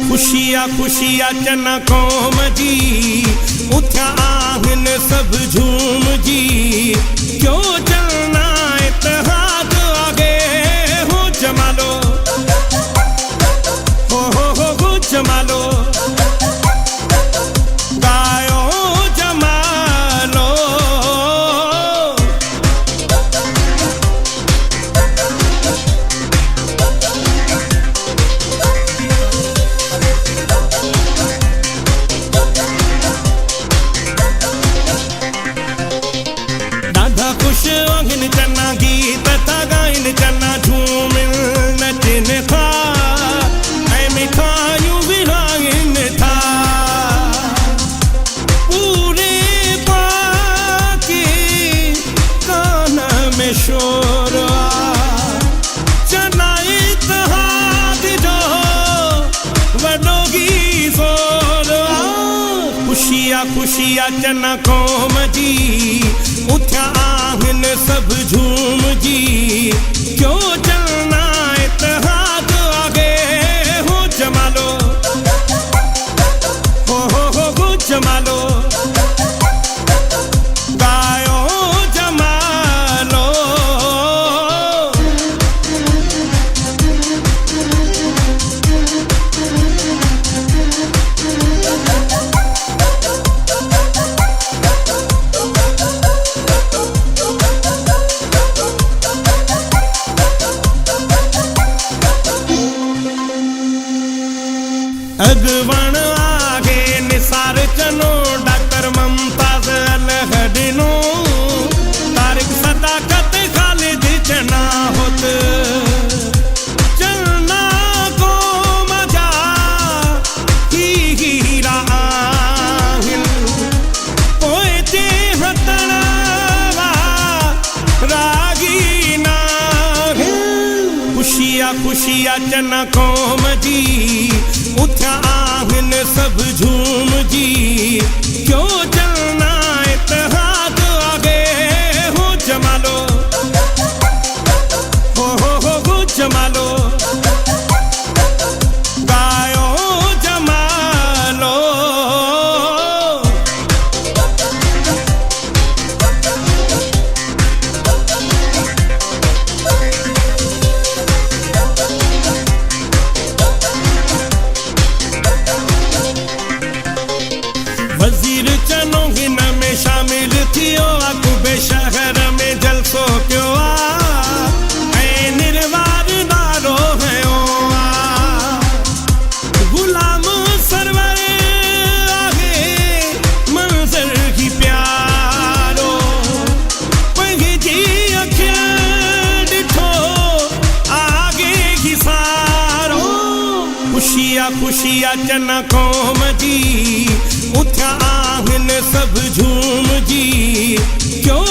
खुशिया खुशिया चना कौम जी उठा आहन सब झूम जी क्यों चलना इत्तेहाद आगे हो जमालो हो जमालो गायो जमालो खुश आहिन चना गीत था गाइन चना झूम नचन था ऐ मिठाइयों बिहाइन था पूरे बाकी काना में शोर चना इत्तेहाद जो वडोगी जोर खुशिया खुशिया चना कौम जी उठा आहन सब झूम जी क्यों चलना इत्तेहाद आगे हो जमालो हो जमालो गायो जमालो अगवान आगे निसार चनो डॉक्टर मुमताज अलहदिनो तारिक सदाकत खालिद चना होत चलना को मजा हीरा आहिल पोएते हतनवा रागी नाहिल खुशिया खुशिया चना कौम जी उठा आहन सब झूम जी क्यों चलना इत्तेहाद आगे हो जमालो हो जमालो गायो जमालो वजीर चनो हिन में शामिल थियो अकबे शहर में जलसो क्यों ऐ निर्वार नारो है गुलाम सरवर आगे मंजर की प्यारो वही जी अखिल दिठो आगे की सारो खुशिया खुशिया चना कौम जी उठा आहन सब झूम जी क्यों